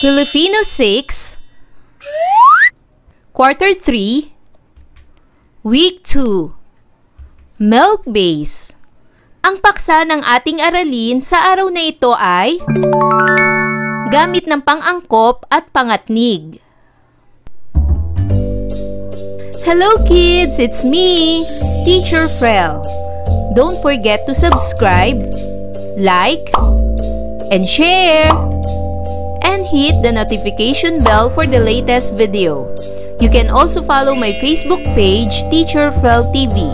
Filipino 6, Quarter 3, Week 2, Milk Base. Ang paksa ng ating aralin sa araw na ito ay gamit ng pang-angkop at pangatnig. Hello kids! It's me, Teacher Frel. Don't forget to subscribe, like, and share, and hit the notification bell for the latest video. You can also follow my Facebook page, Teacher Frel TV.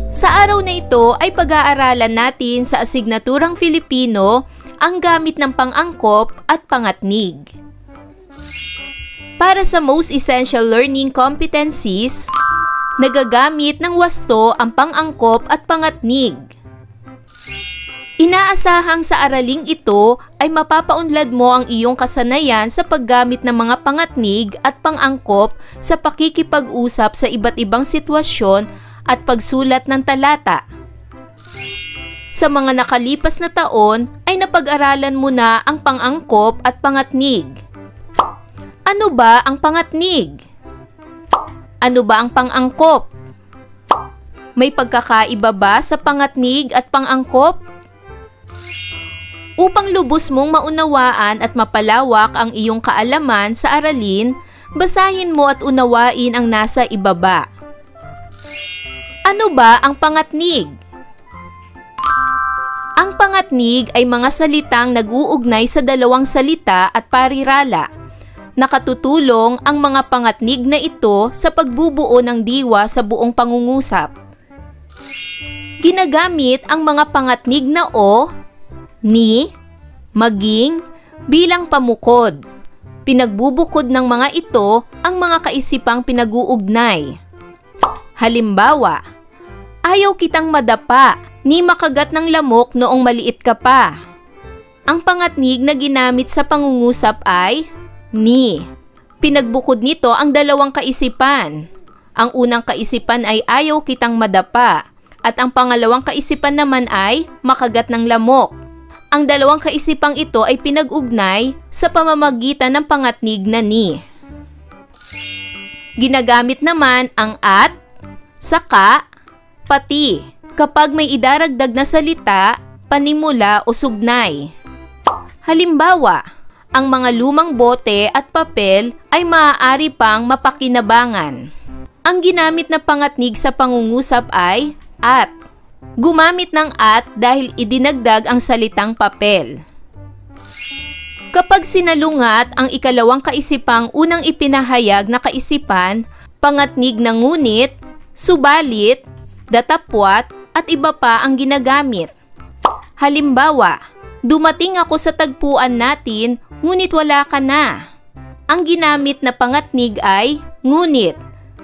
Sa araw na ito ay pag-aaralan natin sa asignaturang Filipino ang gamit ng pang-angkop at pangatnig. Para sa most essential learning competencies, nagagamit ng wasto ang pang-angkop at pangatnig. Inaasahang sa araling ito ay mapapaunlad mo ang iyong kasanayan sa paggamit ng mga pangatnig at pang-angkop sa pakikipag-usap sa iba't ibang sitwasyon at pagsulat ng talata. Sa mga nakalipas na taon ay napag-aralan mo na ang pang-angkop at pangatnig. Ano ba ang pangatnig? Ano ba ang pang-angkop? May pagkakaiba ba sa pangatnig at pang-angkop? Upang lubos mong maunawaan at mapalawak ang iyong kaalaman sa aralin, basahin mo at unawain ang nasa ibaba. Ano ba ang pangatnig? Ang pangatnig ay mga salitang nag-uugnay sa dalawang salita at parirala. Nakatutulong ang mga pangatnig na ito sa pagbubuo ng diwa sa buong pangungusap. Ginagamit ang mga pangatnig na o, ni, maging, bilang pamukod. Pinagbubukod ng mga ito ang mga kaisipang pinag-uugnay. Halimbawa, ayaw kitang madapa, ni makagat ng lamok noong maliit ka pa. Ang pangatnig na ginamit sa pangungusap ay ni. Pinagbukod nito ang dalawang kaisipan. Ang unang kaisipan ay ayaw kitang madapa at ang pangalawang kaisipan naman ay makagat ng lamok. Ang dalawang kaisipang ito ay pinag-ugnay sa pamamagitan ng pangatnig na ni. Ginagamit naman ang at, saka, pati kapag may idaragdag na salita, panimula o sugnay. Halimbawa, ang mga lumang bote at papel ay maaari pang mapakinabangan. Ang ginamit na pangatnig sa pangungusap ay at. Gumamit ng at dahil idinagdag ang salitang papel. Kapag sinalungat ang ikalawang kaisipang unang ipinahayag na kaisipan, pangatnig na ngunit, subalit, datapwat at iba pa ang ginagamit. Halimbawa, dumating ako sa tagpuan natin, ngunit wala ka na. Ang ginamit na pangatnig ay ngunit,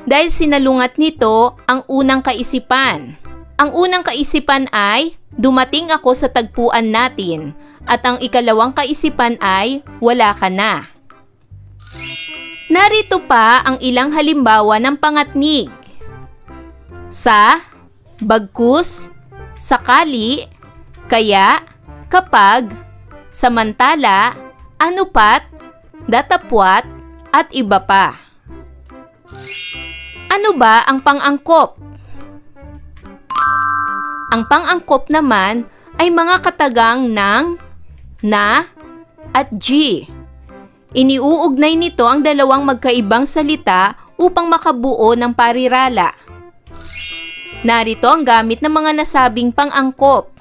dahil sinalungat nito ang unang kaisipan. Ang unang kaisipan ay dumating ako sa tagpuan natin, at ang ikalawang kaisipan ay wala ka na. Narito pa ang ilang halimbawa ng pangatnig. Sa, bagkus, sakali, kaya, kapag, samantala, anupat, datapwat, at iba pa. Ano ba ang pang-angkop? Ang pang-angkop naman ay mga katagang ng, na, at g. Iniuugnay nito ang dalawang magkaibang salita upang makabuo ng parirala. Narito ang gamit ng mga nasabing pang-angkop.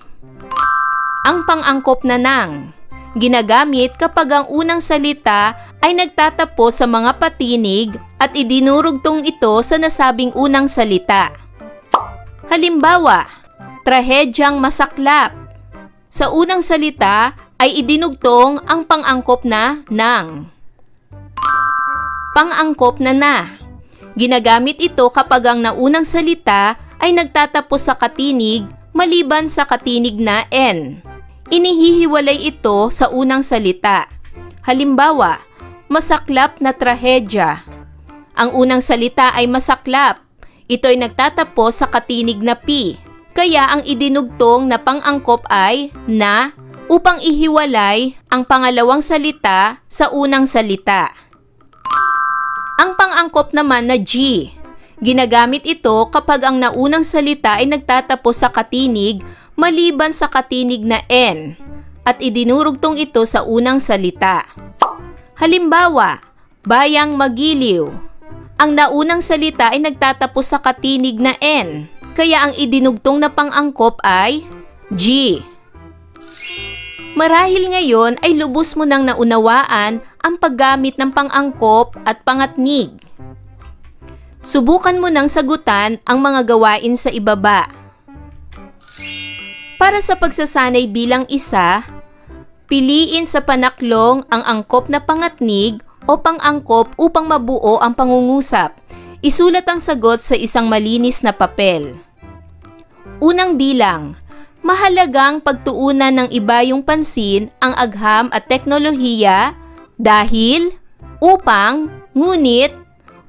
Ang pang-angkop na ng, ginagamit kapag ang unang salita ay nagtatapos sa mga patinig at idinurugtong ito sa nasabing unang salita. Halimbawa, trahedyang masaklap. Sa unang salita ay idinugtong ang pang-angkop na ng. Pang-angkop na. Ginagamit ito kapag ang naunang salita ay nagtatapos sa katinig maliban sa katinig na n. Inihihiwalay ito sa unang salita. Halimbawa, masaklap na trahedya. Ang unang salita ay masaklap. Ito ay nagtatapos sa katinig na P. Kaya ang idinugtong na pang-angkop ay na upang ihiwalay ang pangalawang salita sa unang salita. Ang pang-angkop naman na G, ginagamit ito kapag ang naunang salita ay nagtatapos sa katinig maliban sa katinig na N at idinurugtong ito sa unang salita. Halimbawa, bayang magiliw. Ang naunang salita ay nagtatapos sa katinig na N, kaya ang idinugtong na pang-angkop ay G. Marahil ngayon ay lubos mo nang naunawaan ang paggamit ng pang-angkop at pangatnig. Subukan mo nang sagutan ang mga gawain sa ibaba. Para sa pagsasanay bilang isa, piliin sa panaklong ang angkop na pangatnig o pang-angkop upang mabuo ang pangungusap. Isulat ang sagot sa isang malinis na papel. Unang bilang, mahalagang pagtuunan ng iba yung pansin ang agham at teknolohiya dahil, upang, ngunit,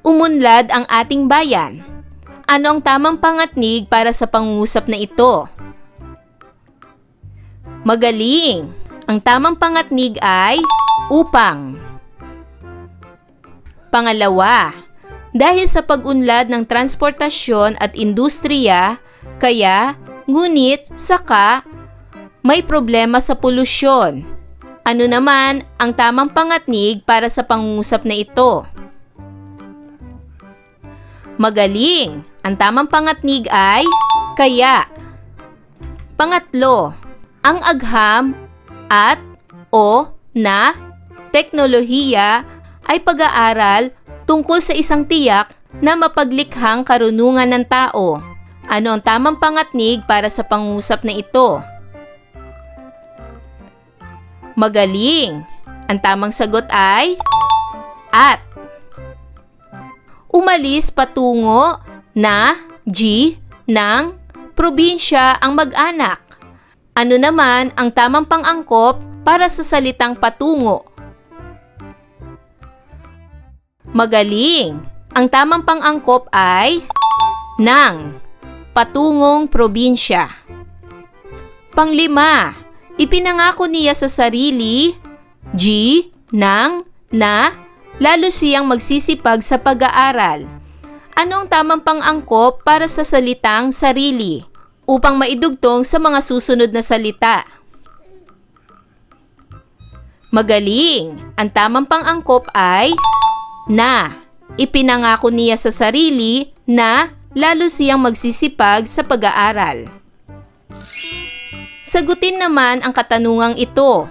umunlad ang ating bayan. Ano ang tamang pangatnig para sa pangungusap na ito? Magaling! Ang tamang pangatnig ay upang. Pangalawa, dahil sa pag-unlad ng transportasyon at industriya, kaya, ngunit, saka, may problema sa polusyon. Ano naman ang tamang pangatnig para sa pangungusap na ito? Magaling! Ang tamang pangatnig ay kaya. Pangatlo, ang agham at o na teknolohiya ay pag-aaral tungkol sa isang tiyak na mapaglikhang karunungan ng tao. Ano ang tamang pangatnig para sa pangungusap na ito? Magaling! Ang tamang sagot ay at. Umalis patungo na G ng probinsya ang mag-anak. Ano naman ang tamang pang-angkop para sa salitang patungo? Magaling! Ang tamang pang-angkop ay ng patungong probinsya. Panglima, ipinangako niya sa sarili, G, ng, na, lalo siyang magsisipag sa pag-aaral. Ano ang tamang pang-angkop para sa salitang sarili upang maidugtong sa mga susunod na salita? Magaling! Ang tamang pang-angkop ay na. Ipinangako niya sa sarili na lalo siyang magsisipag sa pag-aaral. Sagutin naman ang katanungang ito.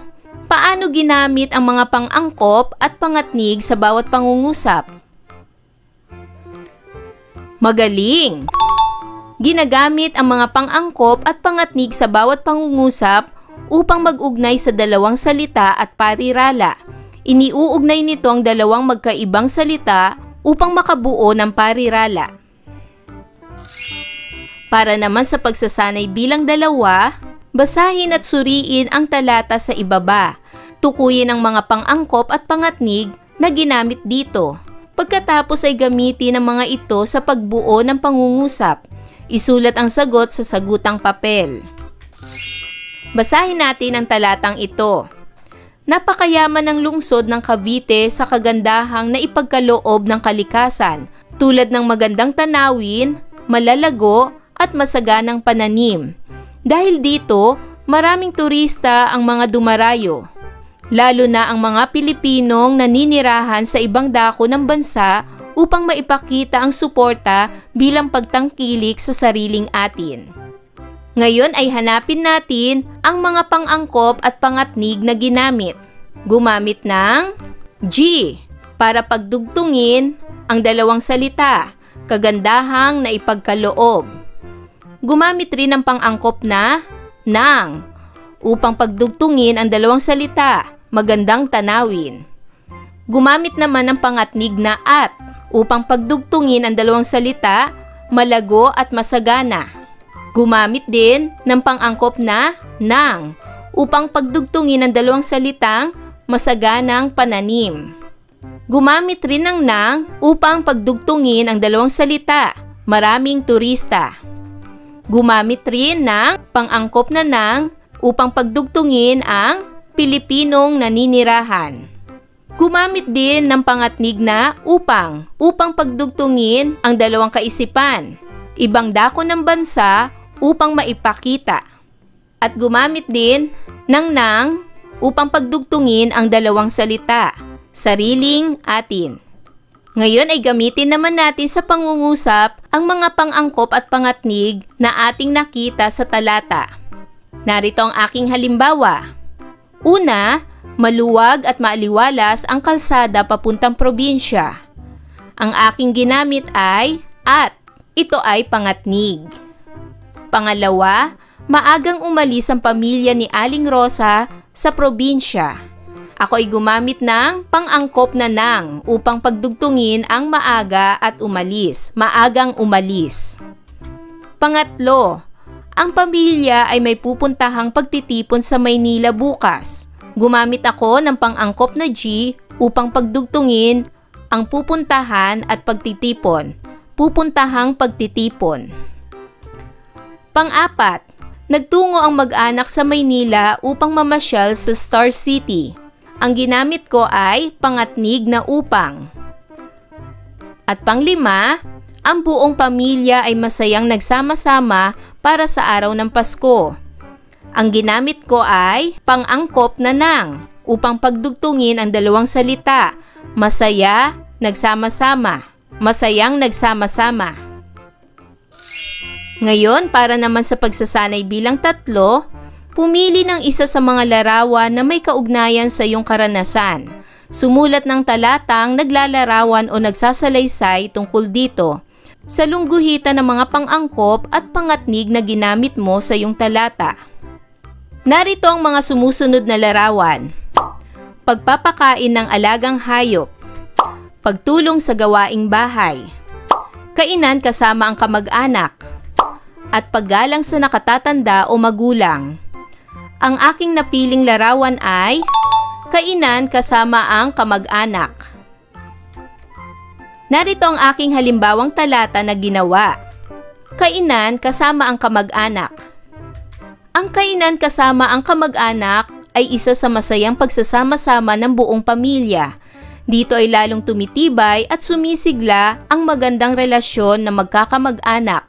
Paano ginamit ang mga pang-angkop at pangatnig sa bawat pangungusap? Magaling! Ginagamit ang mga pang-angkop at pangatnig sa bawat pangungusap upang mag-ugnay sa dalawang salita at parirala. Iniuugnay nito ang dalawang magkaibang salita upang makabuo ng parirala. Para naman sa pagsasanay bilang dalawa, basahin at suriin ang talata sa ibaba. Tukuyin ang mga pang-angkop at pangatnig na ginamit dito. Pagkatapos ay gamitin ang mga ito sa pagbuo ng pangungusap. Isulat ang sagot sa sagutang papel. Basahin natin ang talatang ito. Napakayaman ng lungsod ng Cavite sa kagandahang na ipagkaloob ng kalikasan, tulad ng magandang tanawin, malalago at masaganang pananim. Dahil dito, maraming turista ang mga dumarayo. Lalo na ang mga Pilipinong naninirahan sa ibang dako ng bansa upang maipakita ang suporta bilang pagtangkilik sa sariling atin. Ngayon ay hanapin natin ang mga pang-angkop at pangatnig na ginamit. Gumamit ng G para pagdugtungin ang dalawang salita, kagandahang na ipagkaloob. Gumamit rin ng pang-angkop na ng upang pagdugtungin ang dalawang salita, magandang tanawin. Gumamit naman ng pangatnig na at upang pagdugtungin ang dalawang salita, malago at masagana. Gumamit din ng pang-angkop na ng upang pagdugtungin ang dalawang salitang masaganang pananim. Gumamit rin ng upang pagdugtungin ang dalawang salita, maraming turista. Gumamit rin ng pang-angkop na upang pagdugtungin ang Pilipinong naninirahan. Gumamit din ng pangatnig na upang pagdugtungin ang dalawang kaisipan, ibang dako ng bansa upang maipakita. At gumamit din ng nang upang pagdugtungin ang dalawang salita, sariling atin. Ngayon ay gamitin naman natin sa pangungusap ang mga pang-angkop at pangatnig na ating nakita sa talata. Narito ang aking halimbawa. Una, maluwag at maaliwalas ang kalsada papuntang probinsya. Ang aking ginamit ay at. Ito ay pangatnig. Pangalawa, maagang umalis ang pamilya ni Aling Rosa sa probinsya. Ako ay gumamit ng pang-angkop na nang upang pagdugtungin ang maaga at umalis, maagang umalis. Pangatlo, ang pamilya ay may pupuntahang pagtitipon sa Maynila bukas. Gumamit ako ng pang-angkop na G upang pagdugtungin ang pupuntahan at pagtitipon, pupuntahang pagtitipon. Pang-apat, nagtungo ang mag-anak sa Maynila upang mamasyal sa Star City. Ang ginamit ko ay pangatnig na upang. At pang-lima, ang buong pamilya ay masayang nagsama-sama para sa araw ng Pasko. Ang ginamit ko ay pang-angkop na nang upang pagdugtungin ang dalawang salita, masaya, nagsama-sama, masayang nagsama-sama. Ngayon, para naman sa pagsasanay bilang 3, pumili ng isa sa mga larawan na may kaugnayan sa iyong karanasan. Sumulat ng talatang naglalarawan o nagsasalaysay tungkol dito sa lungguhitan ng mga pang-angkop at pangatnig na ginamit mo sa iyong talata. Narito ang mga sumusunod na larawan. Pagpapakain ng alagang hayop, pagtulong sa gawaing bahay, kainan kasama ang kamag-anak, at paggalang sa nakatatanda o magulang. Ang aking napiling larawan ay kainan kasama ang kamag-anak. Narito ang aking halimbawang talata na ginawa. Kainan kasama ang kamag-anak. Ang kainan kasama ang kamag-anak ay isa sa masayang pagsasama-sama ng buong pamilya. Dito ay lalong tumitibay at sumisigla ang magandang relasyon ng magkakamag-anak.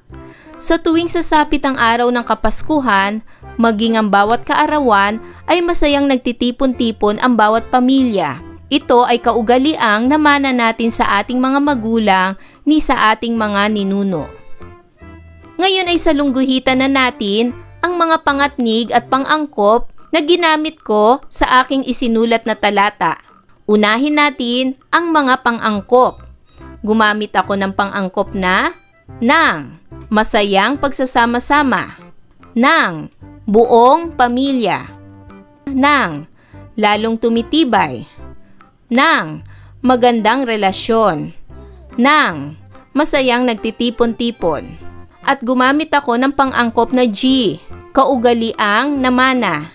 Sa tuwing sasapit ang araw ng Kapaskuhan, maging ang bawat kaarawan ay masayang nagtitipon-tipon ang bawat pamilya. Ito ay kaugaliang namana natin sa ating mga magulang ni sa ating mga ninuno. Ngayon ay salungguhitan na natin ang mga pangatnig at pang-angkop na ginamit ko sa aking isinulat na talata. Unahin natin ang mga pang-angkop. Gumamit ako ng pang-angkop na nang, masayang pagsasama-sama, nang, buong pamilya, nang, lalong tumitibay, nang, magandang relasyon, nang, masayang nagtitipon-tipon. At gumamit ako ng pang-angkop na G, kaugaliang namana.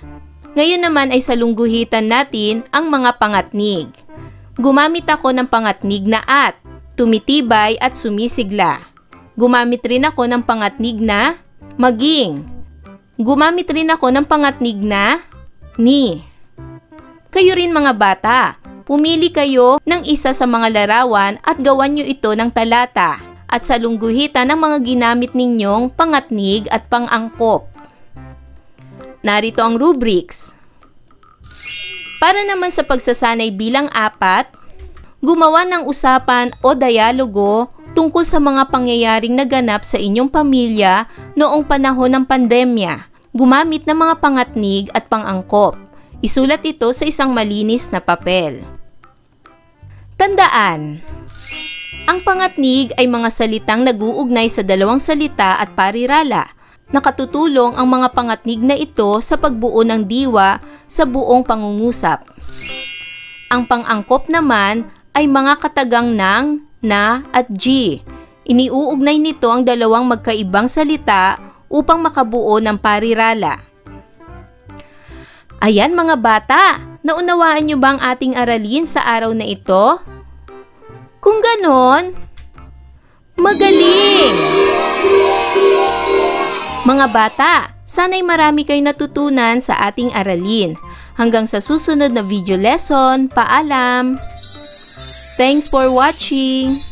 Ngayon naman ay salungguhitan natin ang mga pangatnig. Gumamit ako ng pangatnig na at, tumitibay at sumisigla. Gumamit rin ako ng pangatnig na maging. Gumamit rin ako ng pangatnig na ni. Kayo rin mga bata, pumili kayo ng isa sa mga larawan at gawan nyo ito ng talata at salungguhitan ang mga ginamit ninyong pangatnig at pang-angkop. Narito ang rubrics. Para naman sa pagsasanay bilang 4, gumawa ng usapan o dialogo tungkol sa mga pangyayaring naganap sa inyong pamilya noong panahon ng pandemya. Gumamit ng mga pangatnig at pang-angkop. Isulat ito sa isang malinis na papel. Tandaan, ang pangatnig ay mga salitang nag-uugnay sa dalawang salita at parirala. Nakatutulong ang mga pangatnig na ito sa pagbuo ng diwa sa buong pangungusap. Ang pang-angkop naman ay mga katagang ng, na at G. Iniuugnay nito ang dalawang magkaibang salita upang makabuo ng parirala. Ayan mga bata, naunawaan niyo ba ang ating aralin sa araw na ito? Kung ganon, magaling! Mga bata, Sana'y marami kayong natutunan sa ating aralin. Hanggang sa susunod na video lesson, paalam! Thanks for watching!